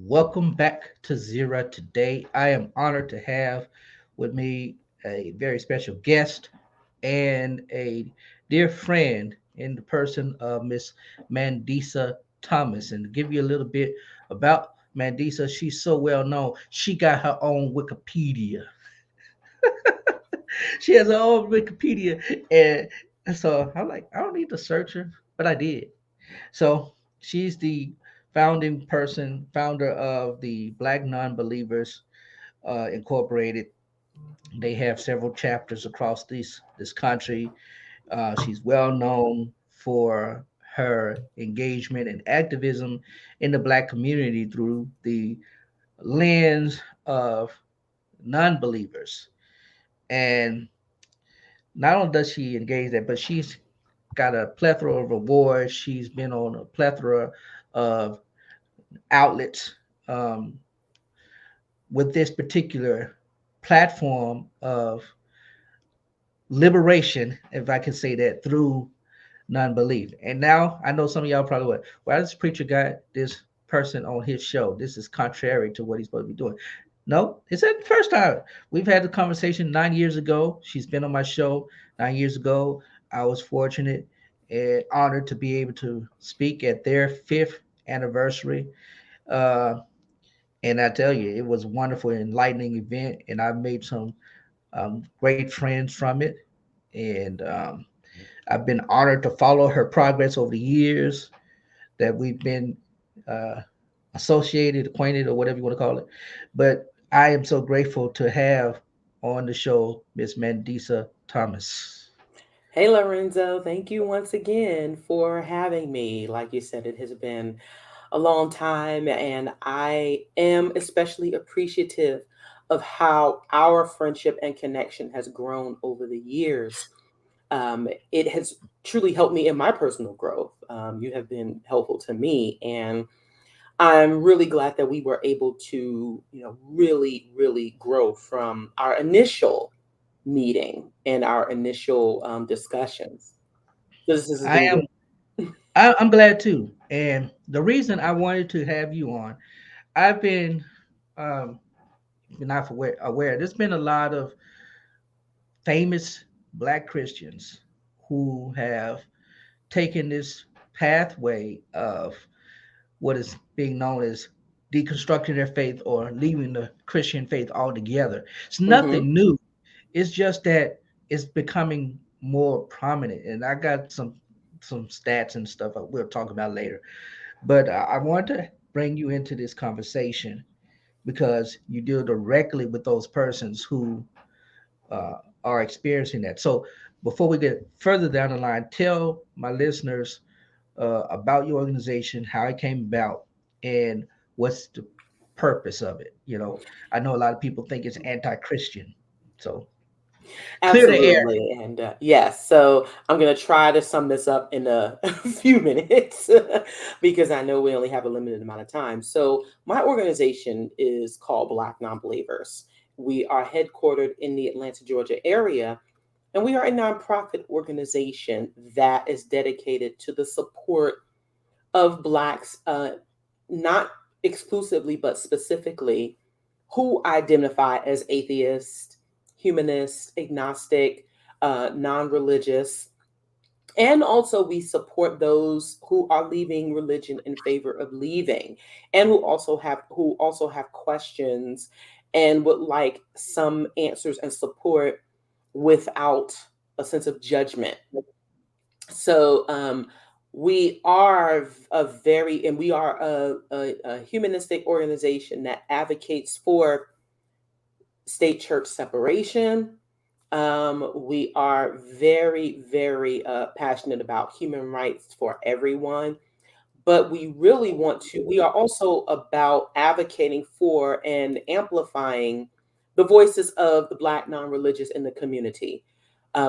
Welcome back to ZERA. Today, I am honored to have with me a very special guest and a dear friend in the person of Miss Mandisa Thomas. And to give you a little bit about Mandisa, she's so well known. She got her own Wikipedia. She has her own Wikipedia, and so I'm like, I don't need to search her, but I did. So she's the founder of the Black Non-Believers Incorporated. They have several chapters across this country. She's well known for her engagement and activism in the Black community through the lens of non-believers. And not only does she engage that, but she's got a plethora of awards. She's been on a plethora of outlets um, with this particular platform of liberation, if I can say that, through non-belief. And now I know some of y'all probably went, why does preacher got this person on his show? This is contrary to what he's supposed to be doing. No, it's not the first time. We've had the conversation 9 years ago. She's been on my show 9 years ago. I was fortunate and honored to be able to speak at their fifth anniversary. Uh, and I tell you, it was a wonderful, enlightening event, and I made some great friends from it. And I've been honored to follow her progress over the years that we've been uh, associated, acquainted, or whatever you want to call it. But I am so grateful to have on the show Miss Mandisa Thomas. Hey Lorenzo, thank you once again for having me. Like you said, it has been a long time, and I am especially appreciative of how our friendship and connection has grown over the years. It has truly helped me in my personal growth. You have been helpful to me, and I'm really glad that we were able to, really grow from our initial meeting and our initial discussions. So this has I been am good. I'm glad too. And the reason I wanted to have you on, I've been um, not aware. There's been a lot of famous Black Christians who have taken this pathway of what is being known as deconstructing their faith or leaving the Christian faith altogether. It's Hmm. nothing new. It's just that it's becoming more prominent. And I got some stats and stuff we'll talk about later. But I want to bring you into this conversation because you deal directly with those persons who are experiencing that. So before we get further down the line, tell my listeners about your organization, how it came about, and what's the purpose of it. I know a lot of people think it's anti-Christian, so clear the air. Absolutely. And yes, so I'm going to try to sum this up in a, a few minutes because I know we only have a limited amount of time. So, my organization is called Black Nonbelievers. We are headquartered in the Atlanta, Georgia area, and we are a nonprofit organization that is dedicated to the support of Blacks, not exclusively, but specifically, who identify as atheist, humanist, agnostic, non religious. And also, we support those who are leaving religion in favor of leaving, and who also have questions and would like some answers and support without a sense of judgment. So we are we are a humanistic organization that advocates for state church separation. We are very, very passionate about human rights for everyone, but we are also about advocating for and amplifying the voices of the Black non religious in the community.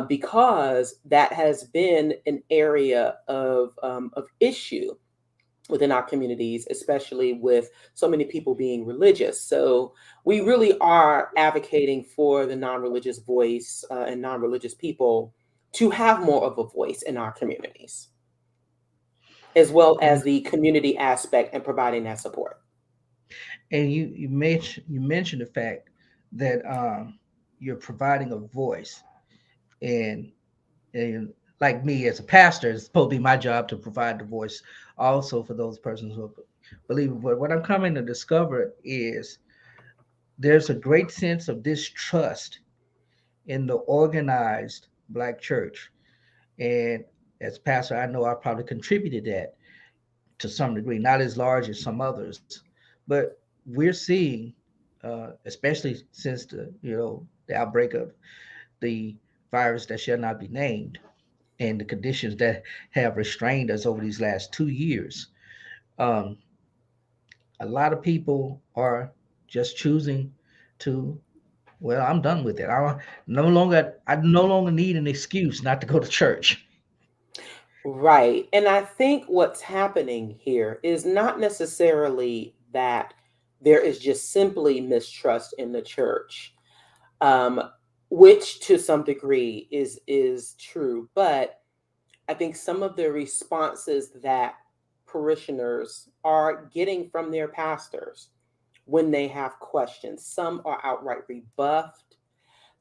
Because that has been an area of issue within our communities, especially with so many people being religious. So we really are advocating for the non religious voice and non religious people to have more of a voice in our communities, as well And as the community aspect and providing that support. And you mentioned the fact that you're providing a voice, and and like me as a pastor, it's supposed to be my job to provide the voice also for those persons who believe it. But what I'm coming to discover is there's a great sense of distrust in the organized black church. And as pastor, I know I probably contributed that to some degree, not as large as some others, but we're seeing, especially since the outbreak of the virus that shall not be named, and the conditions that have restrained us over these last 2 years, um, a lot of people are just choosing to. Well, I'm done with it. I no longer need an excuse not to go to church. Right. And I think what's happening here is not necessarily that there is just simply mistrust in the church, um, which to some degree is true. But I think some of the responses that parishioners are getting from their pastors when they have questions, some are outright rebuffed,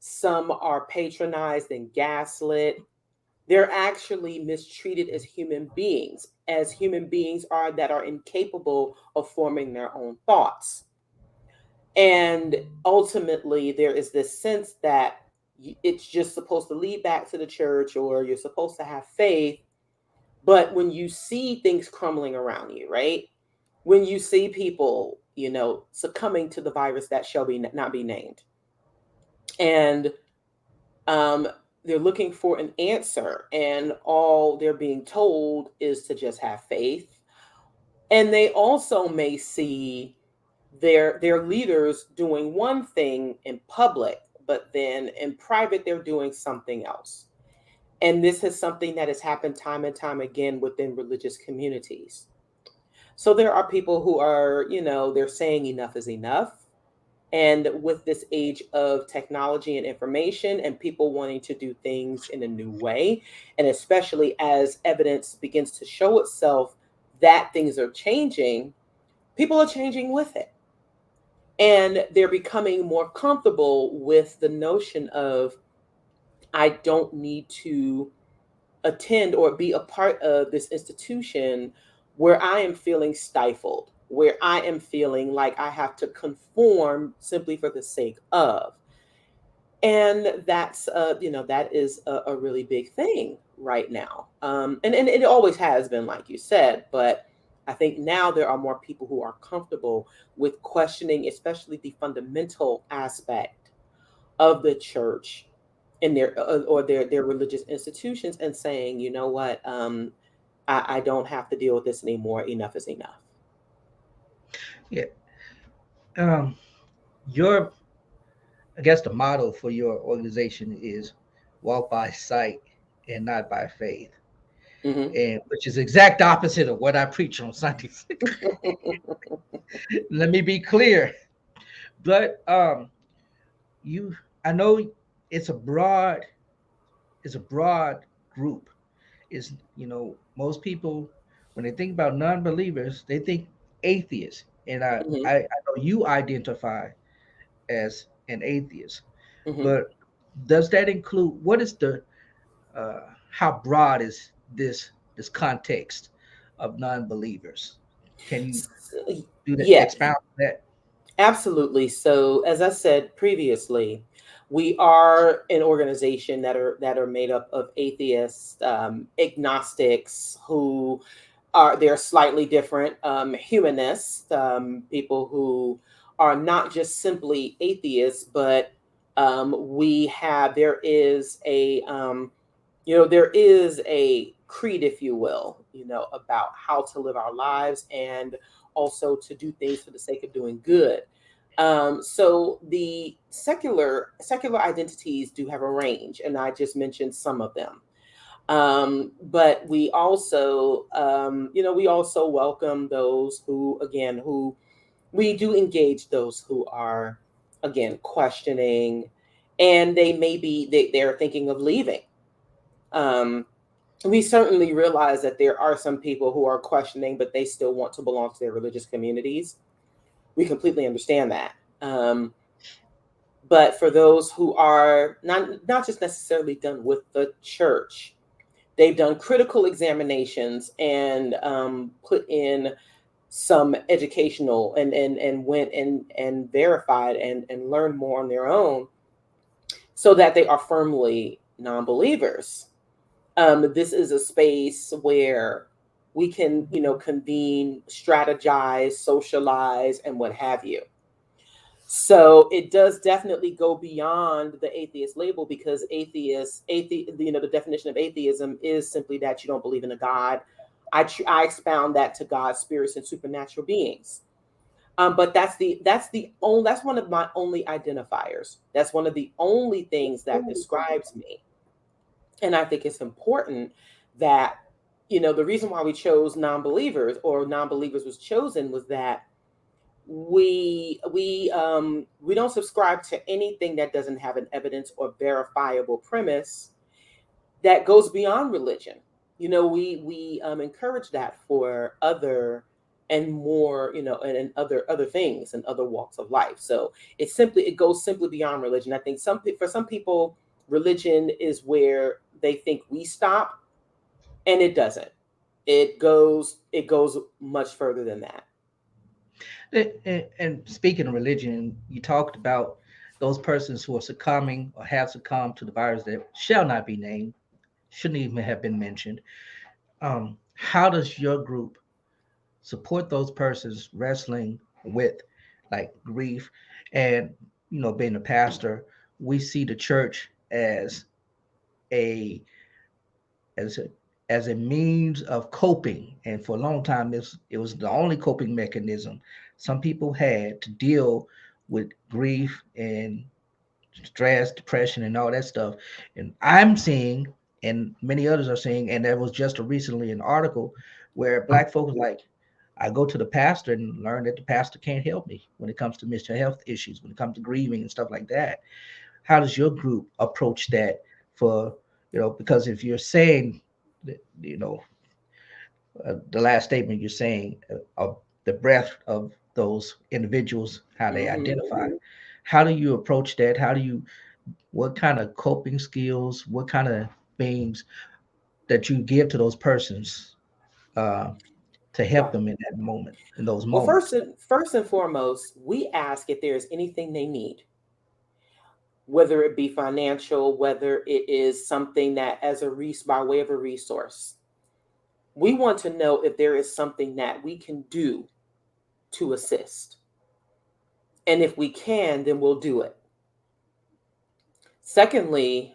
some are patronized and gaslit. They're actually mistreated as human beings are that are incapable of forming their own thoughts. And ultimately, there is this sense that it's just supposed to lead back to the church or you're supposed to have faith. But when you see things crumbling around you, right? When you see people, succumbing to the virus that shall be not be named, and um, they're looking for an answer, and all they're being told is to just have faith. And they also may see their leaders doing one thing in public, but then in private they're doing something else. And this is something that has happened time and time again within religious communities. So there are people who are, they're saying enough is enough. And with this age of technology and information and people wanting to do things in a new way, and especially as evidence begins to show itself that things are changing, people are changing with it. And they're becoming more comfortable with the notion of, I don't need to attend or be a part of this institution where I am feeling stifled, where I am feeling like I have to conform simply for the sake of. And that is a really big thing right now. And it always has been, like you said, but I think now there are more people who are comfortable with questioning, especially the fundamental aspect of the church in their or their religious institutions, and saying, you know what, I don't have to deal with this anymore. Enough is enough. Yeah. Um, your, I guess the motto for your organization is walk by sight and not by faith, Hmm. and which is exact opposite of what I preach on Sundays. Let me be clear. But you, I know it's a broad, it's a broad group. Is most people, when they think about non-believers, they think atheists, and I Hmm. I, I know you identify as an atheist, Hmm. but does that include, what is the how broad is this context of non-believers? Can you do that, Yes. expound on that? Absolutely. So, as I said previously, we are an organization that are made up of atheists, agnostics, who are they're slightly different, humanists, people who are not just simply atheists, but we have there is a creed, if you will, about how to live our lives and also to do things for the sake of doing good. So the secular identities do have a range, and I just mentioned some of them. But we also welcome those who we do engage those who are again questioning, and they're thinking of leaving. Um, we certainly realize that there are some people who are questioning, but they still want to belong to their religious communities. We completely understand that. But for those who are not just necessarily done with the church, they've done critical examinations and put in some educational and went and verified and learned more on their own, so that they are firmly non-believers. This is a space where we can, convene, strategize, socialize, and what have you. So it does definitely go beyond the atheist label, because the definition of atheism is simply that you don't believe in a God. I expound that to God, spirits, and supernatural beings. But that's one of my only identifiers. That's one of the only things that describes me. And I think it's important that, the reason why we chose non-believers, or non-believers was chosen, was that we don't subscribe to anything that doesn't have an evidence or verifiable premise that goes beyond religion. We encourage that for other and more, and other things and other walks of life. So it goes simply beyond religion. I think for some people, religion is where they think we stop, and it doesn't. It goes much further than that. And speaking of religion, you talked about those persons who are succumbing or have succumbed to the virus that shall not be named, shouldn't even have been mentioned. How does your group support those persons wrestling with like grief? And being a pastor, we see the church a as a as a means of coping, and for a long time it was the only coping mechanism some people had to deal with grief and stress, depression, and all that stuff. And I'm seeing, and many others are seeing, and there was just recently an article where black folks like, I go to the pastor and learn that the pastor can't help me when it comes to mental health issues, when it comes to grieving and stuff like that. How does your group approach that? For because if you're saying that, the last statement you're saying of the breadth of those individuals, how they Hmm. identify, how do you approach that? What kind of coping skills, what kind of things that you give to those persons uh, to help Right. them in that moment, in those Well, moments? first and foremost, we ask if there's anything they need, whether it be financial, whether it is something that as by way of a resource. We want to know if there is something that we can do to assist. And if we can, then we'll do it. Secondly,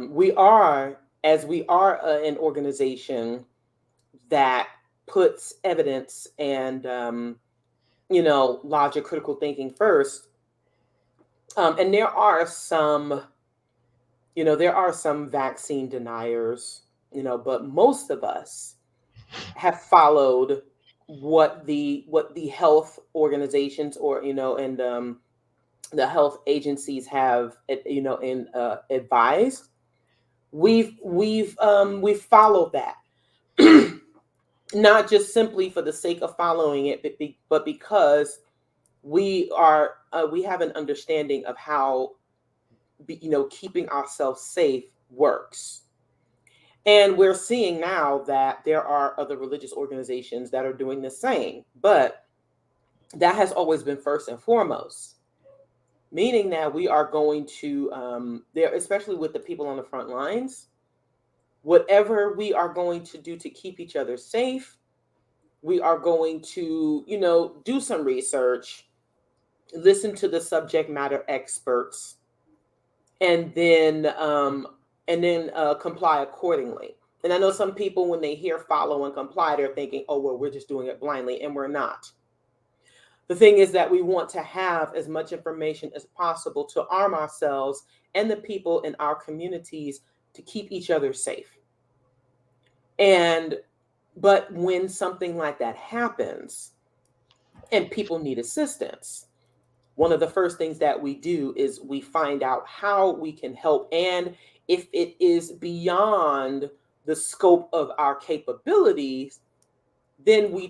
we are an organization that puts evidence and, logic, critical thinking first. And there are some vaccine deniers, but most of us have followed what the health organizations, or and the health agencies have, advised. We've followed that. Not just simply for the sake of following it, but because we have an understanding of how, keeping ourselves safe works. And we're seeing now that there are other religious organizations that are doing the same, but that has always been first and foremost, meaning that we are going to, there, especially with the people on the front lines, whatever we are going to do to keep each other safe, we are going to, do some research, listen to the subject matter experts, and then comply accordingly. And I know some people, when they hear follow and comply, they're thinking, oh, well, we're just doing it blindly, and we're not. The thing is that we want to have as much information as possible to arm ourselves and the people in our communities to keep each other safe. And but when something like that happens and people need assistance, one of the first things that we do is we find out how we can help. And if it is beyond the scope of our capabilities, then we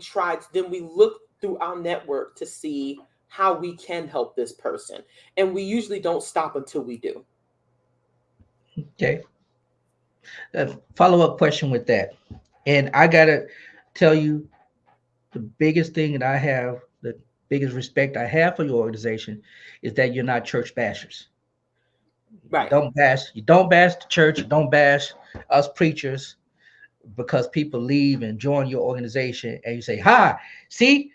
look through our network to see how we can help this person. And we usually don't stop until we do. Okay. Follow up question with that. And I got to tell you, the biggest thing that I have, the biggest respect I have for your organization is that you're not church bashers. Right. You don't bash the church, you don't bash us preachers because people leave and join your organization and you say, "Hi, see,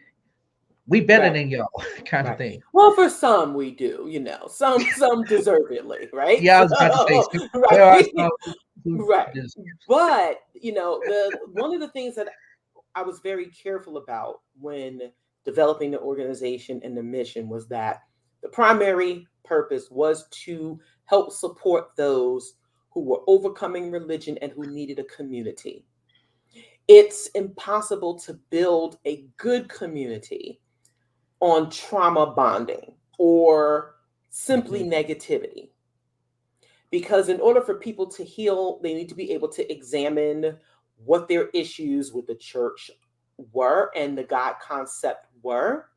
we better Right. than y'all," kind of Right. thing. Well, for some we do, some deservedly, right? Yeah, I was about to say, So, there are right. some who Right. just, But, the one of the things that I was very careful about when developing the organization and the mission was that the primary purpose was to help support those who were overcoming religion and who needed a community. It's impossible to build a good community on trauma bonding or simply Mhm. negativity. Because in order for people to heal, they need to be able to examine what their issues with the church were and the God concept were.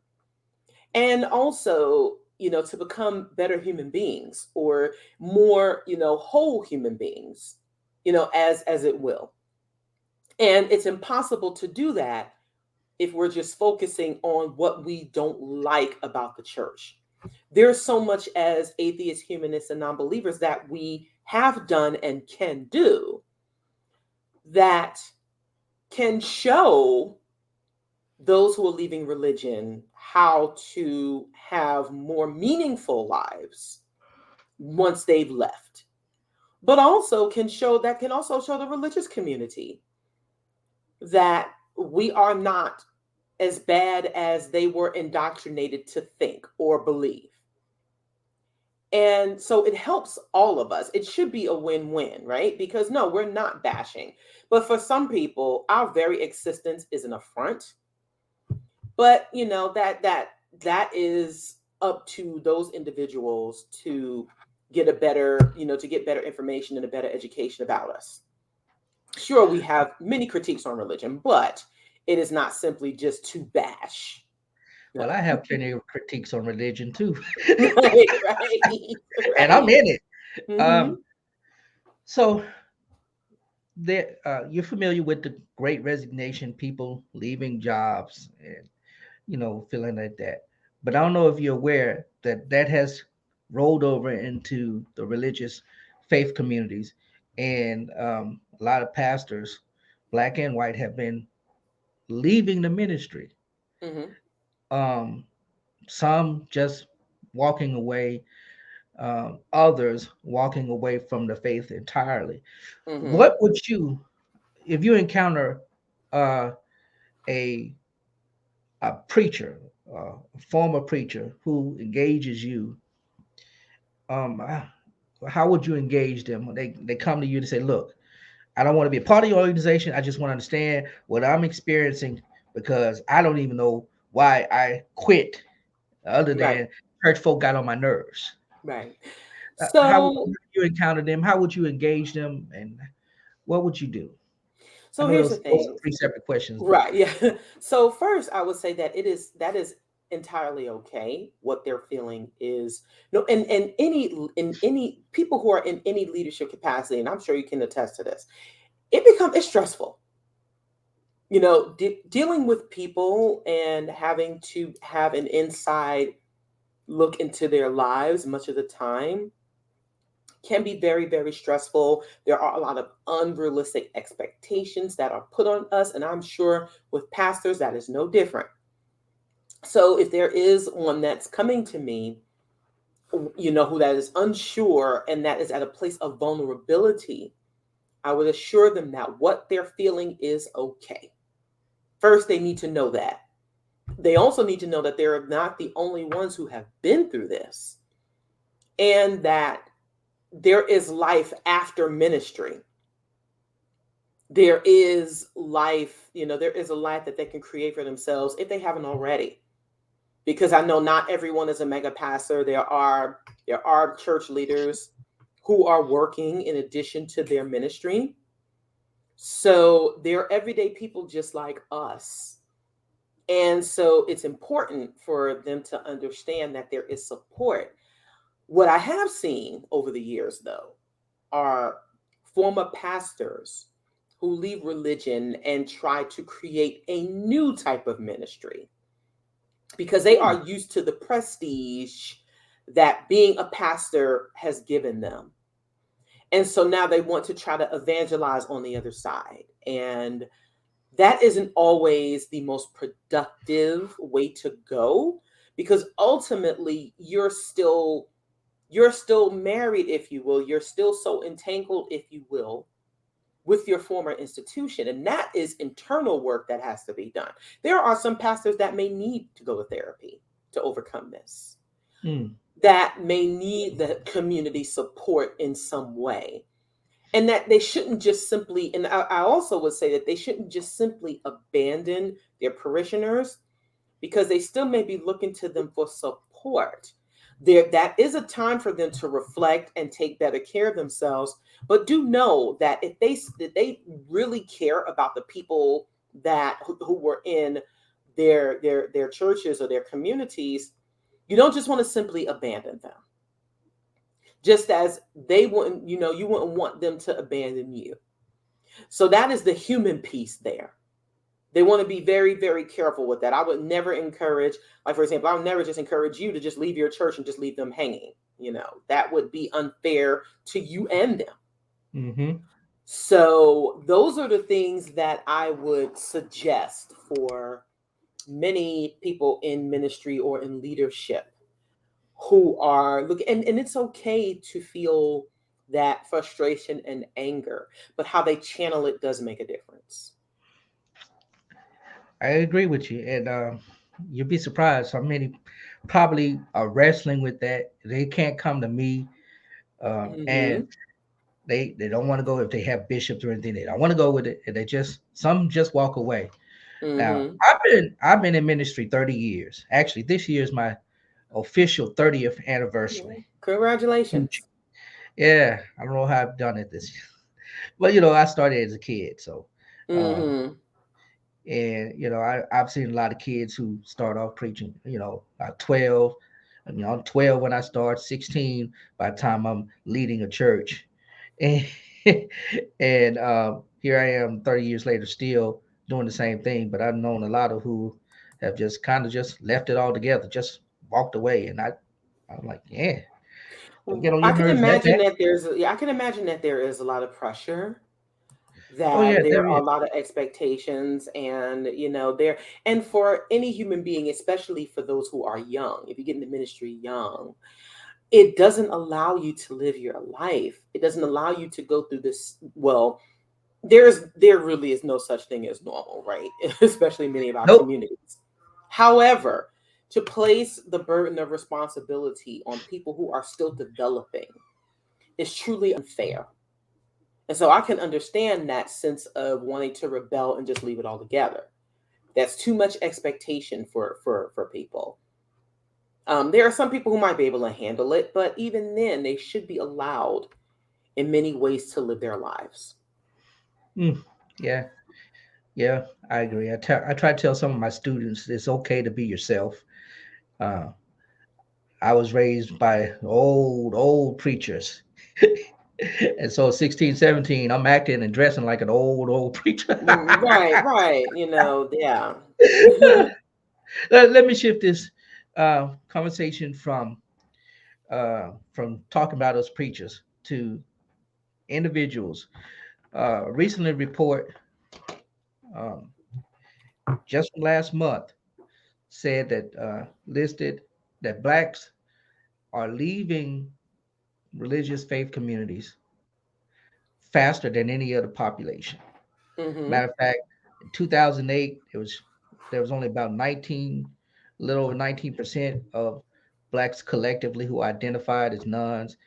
And also, to become better human beings or more, whole human beings, as it will. And it's impossible to do that if we're just focusing on what we don't like about the church. There's so much as atheists, humanists, and non believers that we have done and can do that can show those who are leaving religion how to have more meaningful lives once they've left. But also can also show the religious community that we are not as bad as they were indoctrinated to think or believe. And so it helps all of us. It should be a win-win, right? Because no, we're not bashing. But for some people, our very existence is an affront. But that is up to those individuals to get a better, to get better information and a better education about us. Sure, we have many critiques on religion, but it is not simply just to bash. Well, No. I have plenty of critiques on religion too, Right, right, and I'm right. in it. Mm-hmm. Um, so there, you're familiar with the Great Resignation, people leaving jobs and feeling like that. But I don't know if you're aware that that has rolled over into the religious faith communities, and a lot of pastors, black and white, have been leaving the ministry. Mm-hmm. Um, some just walking away, others walking away from the faith entirely. Mm-hmm. What would you, if you encounter uh, a preacher, a former preacher who engages you, um, uh, how would you engage them? They come to you to say, "Look, I don't want to be a part of your organization. I just want to understand what I'm experiencing because I don't even know why I quit, other Right, than church folk got on my nerves." right. How would So you encounter them? How would you engage them? And what would you do? I so know here's the those are thing. three separate questions, but Right, yeah. So first I would say that is entirely okay. What they're feeling is no, and any people who are in any leadership capacity, and I'm sure you can attest to this, it's stressful. Dealing with people and having to have an inside look into their lives much of the time can be very, very stressful. There are a lot of unrealistic expectations that are put on us, and I'm sure with pastors that is no different. So if there is one that's coming to me, who that is unsure and that is at a place of vulnerability, I would assure them that what they're feeling is okay. First, they need to know that. They also need to know that they're not the only ones who have been through this, and that there is life after ministry. There is life, there is a life that they can create for themselves if they haven't already. Because I know not everyone is a mega pastor. There are church leaders who are working in addition to their ministry. So they're everyday people just like us. And so it's important for them to understand that there is support. What I have seen over the years, though, are former pastors who leave religion and try to create a new type of ministry because they Hmm. are used to the prestige that being a pastor has given them. And so now they want to try to evangelize on the other side. And that isn't always the most productive way to go, because ultimately you're still married, if you will, you're still so entangled, if you will, with your former institution, and that is internal work that has to be done. There are some pastors that may need to go to therapy to overcome this, Hmm. that may need the community support in some way, and that they shouldn't just simply, and I also would say that they shouldn't just simply abandon their parishioners, because they still may be looking to them for support. There, that is a time for them to reflect and take better care of themselves. But do know that if they really care about the people that who were in their churches or their communities, you don't just want to simply abandon them. Just as they wouldn't, you wouldn't want them to abandon you. So that is the human piece there. They want to be very, very careful with that. I would never encourage, like, for example, I would never just encourage you to just leave your church and just leave them hanging. That would be unfair to you and them. Mm-hmm. So those are the things that I would suggest for many people in ministry or in leadership who are looking, and it's okay to feel that frustration and anger, but how they channel it does make a difference. I agree with you, and you'd be surprised how many probably are wrestling with that. They can't come to me, and Mm-hmm. they don't want to go if they have bishops or anything. They don't want to go with it, and they just some just walk away. Now, Mm-hmm. I've been in ministry 30 years. Actually, this year is my official 30th Yeah. anniversary. Congratulations. Yeah, I don't know how I've done it this year, but I started as a kid, so. Uh, Mm-hmm. and I've seen a lot of kids who start off preaching, about 12. I'm 12 when I start, 16 by the time I'm leading a church. And here I am 30 years later still doing the same thing, but I've known a lot of who have just kind of just left it all together, just walked away. And I'm like, yeah, don't get on I your can nerves that imagine bad. that yeah, I can imagine that there is a lot of pressure, Oh that yeah, there there are is. a lot of expectations, and there, and for any human being, especially for those who are young, if you get into ministry young, it doesn't allow you to live your life. It doesn't allow you to go through this. Well, there really is no such thing as normal, right? Especially in many of our Nope. communities. However, to place the burden of responsibility on people who are still developing is truly unfair. And so I can understand that sense of wanting to rebel and just leave it all together. That's too much expectation for people. There are some people who might be able to handle it, but even then, they should be allowed in many ways to live their lives. Mm, yeah, yeah, I agree. I try to tell some of my students it's okay to be yourself. Uh, I was raised by old preachers. And so 16, 17, I'm acting and dressing like an old preacher. Right, right. Yeah. Let me shift this conversation from talking about us preachers to individuals. Recently, report um, just from last month said that listed that blacks are leaving religious faith communities faster than any other population. Hmm. Matter of fact, in 2008, there was only about 19, a little over 19% of blacks collectively who identified as nuns,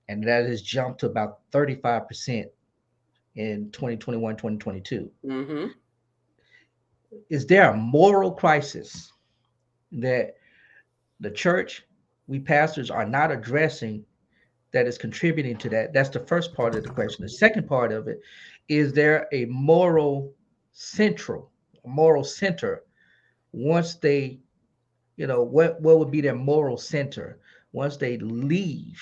and that has jumped to about 35% in 2021, 2022. Hmm. Is there a moral crisis that the church, we pastors, are not addressing that is contributing to that? That's the first part of the question. The second part of it, is there a moral central, a moral center once they, what would be their moral center once they leave.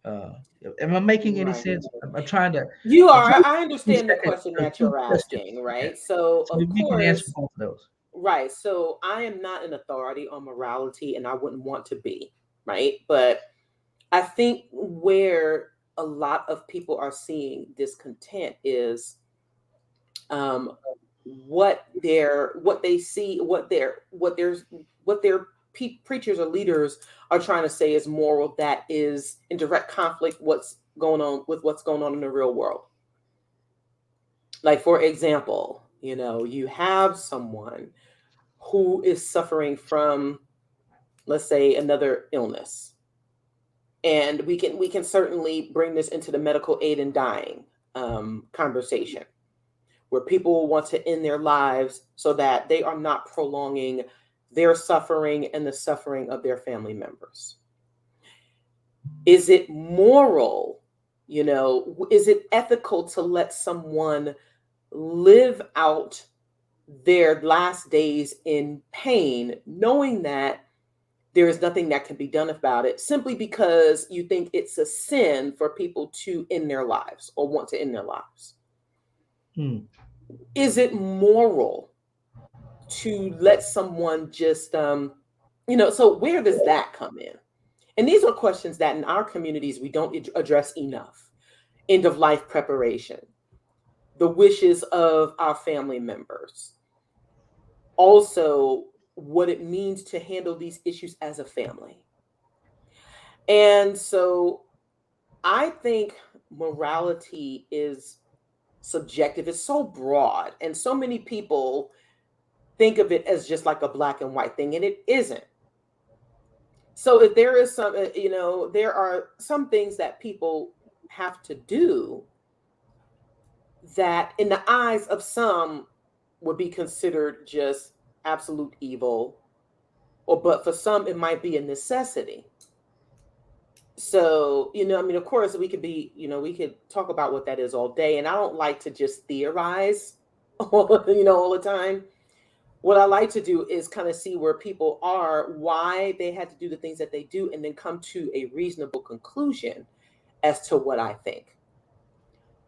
uh am I making any Right. sense? I'm trying to, You I'm are. trying to I two understand the second question that two you're questions. asking, Yeah. right? So, So of if you can answer course, both of those. right. So, I am not an authority on morality, and I wouldn't want to be, right? But I think where a lot of people are seeing discontent is um, what they see, what their preachers or leaders are trying to say is moral, that is in direct conflict what's going on in the real world. Like, for example, you have someone who is suffering from, let's say, another illness, and we can certainly bring this into the medical aid in dying conversation, where people want to end their lives so that they are not prolonging their suffering and the suffering of their family members. Is it moral? Is it ethical to let someone live out their last days in pain, knowing that there is nothing that can be done about it, simply because you think it's a sin for people to end their lives or want to end their lives? Hmm. Is it moral to let someone just so where does that come in? And these are questions that in our communities we don't address enough. End of life preparation, the wishes of our family members, also what it means to handle these issues as a family. And so I think morality is subjective. It's so broad, and so many people think of it as just like a black and white thing, and it isn't. So if there is some, there are some things that people have to do that, in the eyes of some, would be considered just absolute evil, or but for some, it might be a necessity. So, I mean, of course, we could talk about what that is all day, and I don't like to just theorize, all the time. What I like to do is kind of see where people are, why they had to do the things that they do, and then come to a reasonable conclusion as to what I think.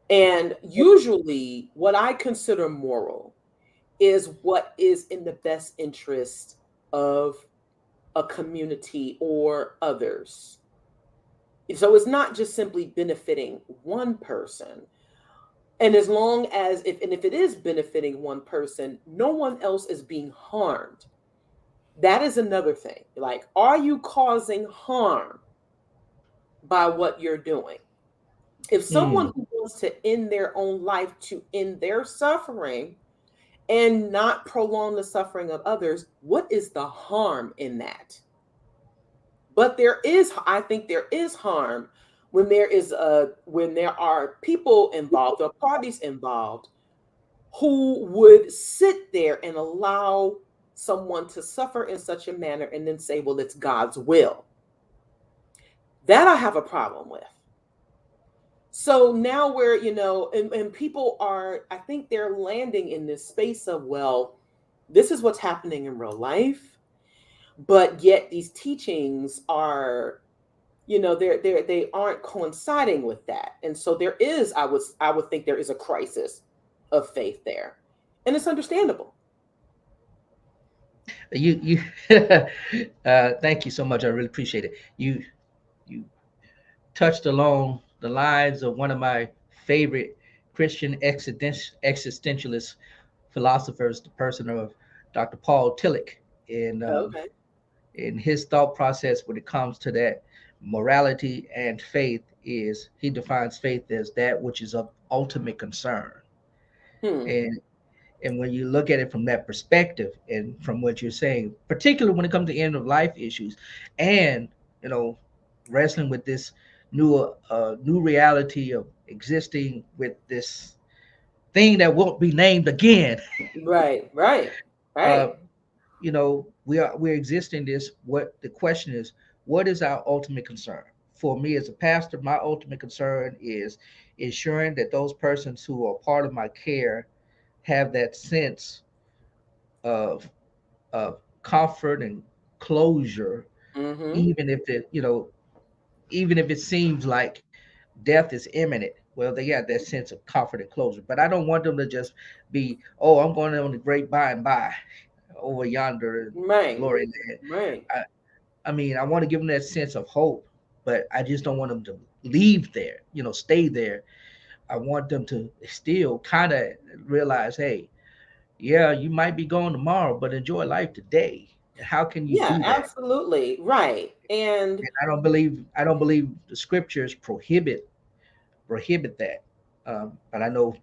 And usually, what I consider moral is what is in the best interest of a community or others. So it's not just simply benefiting one person. And as long as if it is benefiting one person, no one else is being harmed. That is another thing. Like, are you causing harm by what you're doing? If Hmm. someone who wants to end their own life to end their suffering and not prolong the suffering of others, what is the harm in that? But I think there is harm when there are people involved or parties involved who would sit there and allow someone to suffer in such a manner and then say, well, it's God's will. That I have a problem with. So now where, and people are, I think they're landing in this space of, well, this is what's happening in real life, but yet these teachings are, they aren't coinciding with that. And so there is, I would think there is a crisis of faith there. And it's understandable. You thank you so much. I really appreciate it. You touched along the lines of one of my favorite Christian existentialist philosophers, the person of Dr. Paul Tillich, in Okay. in his thought process when it comes to that morality and faith. Is he defines faith as that which is of ultimate concern. Hmm. And when you look at it from that perspective, and from what you're saying, particularly when it comes to end of life issues, and you know, wrestling with this new reality of existing with this thing that won't be named again. Right, right, uh, right. we're existing this. What the question is, what is our ultimate concern? For me as a pastor, my ultimate concern is ensuring that those persons who are part of my care have that sense of comfort and closure, Mm-hmm. even if it, even if it seems like death is imminent. Well, they got that sense of comfort and closure. But I don't want them to just be, oh, I'm going on the great by and by over yonder in Right. glory land. Right. I mean, I want to give them that sense of hope, but I just don't want them to leave there, stay there. I want them to still kind of realize, hey, yeah, you might be gone tomorrow, but enjoy life today. And how can you Yeah, do that? absolutely. Right. And And I don't believe the scriptures prohibit that. But I know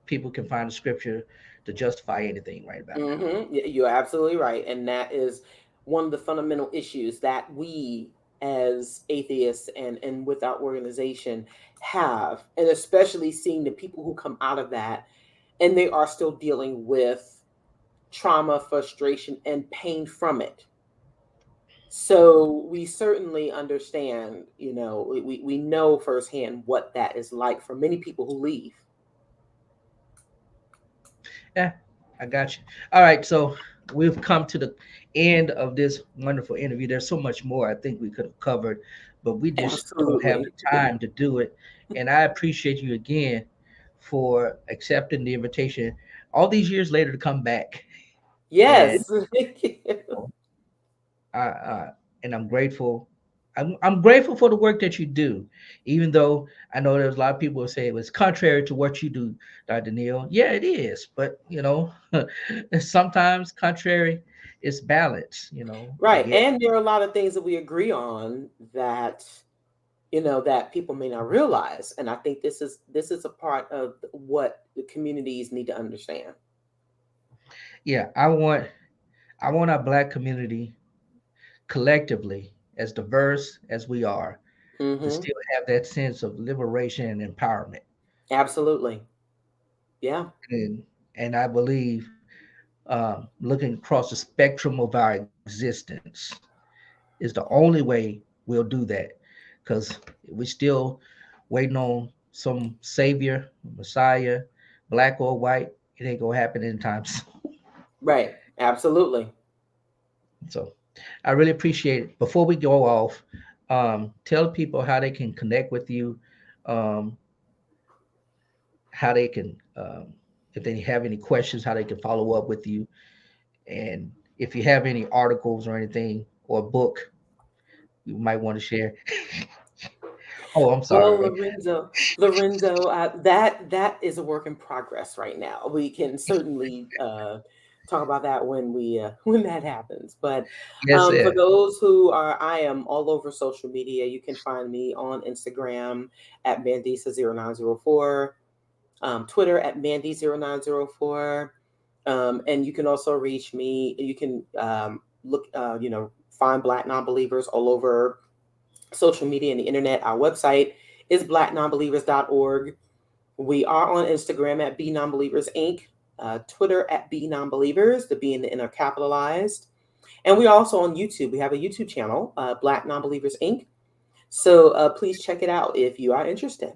people can find the scripture to justify anything right about now. You're absolutely right. And that is one of the fundamental issues that we as atheists and with our organization have, and especially seeing the people who come out of that and they are still dealing with trauma, frustration, and pain from it. So we certainly understand, we know firsthand what that is like for many people who leave. Yeah, I got you. All right, so we've come to the end of this wonderful interview. There's so much more I think we could have covered, but we just don't have the Absolutely. time to do it. And I appreciate you again for accepting the invitation all these years later to come back. And Yes. I, and I'm grateful. I'm grateful for the work that you do, even though I know there's a lot of people who say it was contrary to what you do, Dr. Neal. Yeah, it is, but sometimes contrary is balance. I Right. get. And there are a lot of things that we agree on that that people may not realize. And I think this is a part of what the communities need to understand. Yeah, I want our Black community collectively, as diverse as we are, to Hmm. still have that sense of liberation and empowerment. Absolutely. Yeah. And I believe, looking across the spectrum of our existence is the only way we'll do that, because we still waiting on some savior, messiah, black or white. It ain't gonna happen anytime soon. Right. Absolutely. So I really appreciate it. Before we go off, tell people how they can connect with you, um, how they can, if they have any questions, how they can follow up with you, and if you have any articles or anything or a book you might want to share. Oh, I'm Well, sorry. Lorenzo, that is a work in progress right now. We can certainly talk about that when we when that happens. But Yes, for sir. those who are, I am all over social media. You can find me on Instagram at Mandisa0904, Twitter at Mandy0904, and you can also reach me. You can look, find Black non-believers all over social media and the internet. Our website is blacknonbelievers.org. We are on Instagram at B Nonbelievers Inc., Twitter at B Nonbelievers, the B and the N are capitalized. And we're also on YouTube. We have a YouTube channel, Black Nonbelievers Inc. So please check it out if you are interested.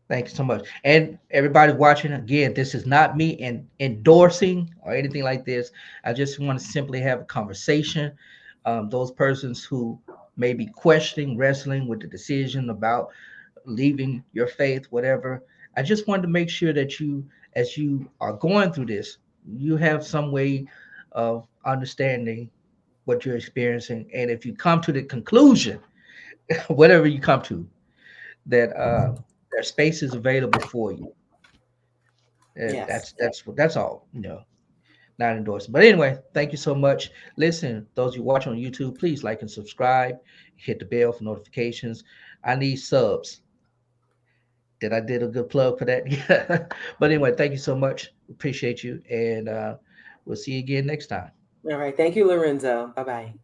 Thanks so much. And everybody watching, again, this is not me endorsing or anything like this. I just want to simply have a conversation. Those persons who may be questioning, wrestling with the decision about leaving your faith, whatever. I just wanted to make sure that you, as you are going through this, you have some way of understanding what you're experiencing. And if you come to the conclusion, whatever you come to, that their space is available for you. Yes. That's all. Not endorsing. But anyway, thank you so much. Listen, those you watch on YouTube, please like and subscribe. Hit the bell for notifications. I need subs. Did I did a good plug for that? Yeah. But anyway, thank you so much. Appreciate you, and we'll see you again next time. All right. Thank you, Lorenzo. Bye bye.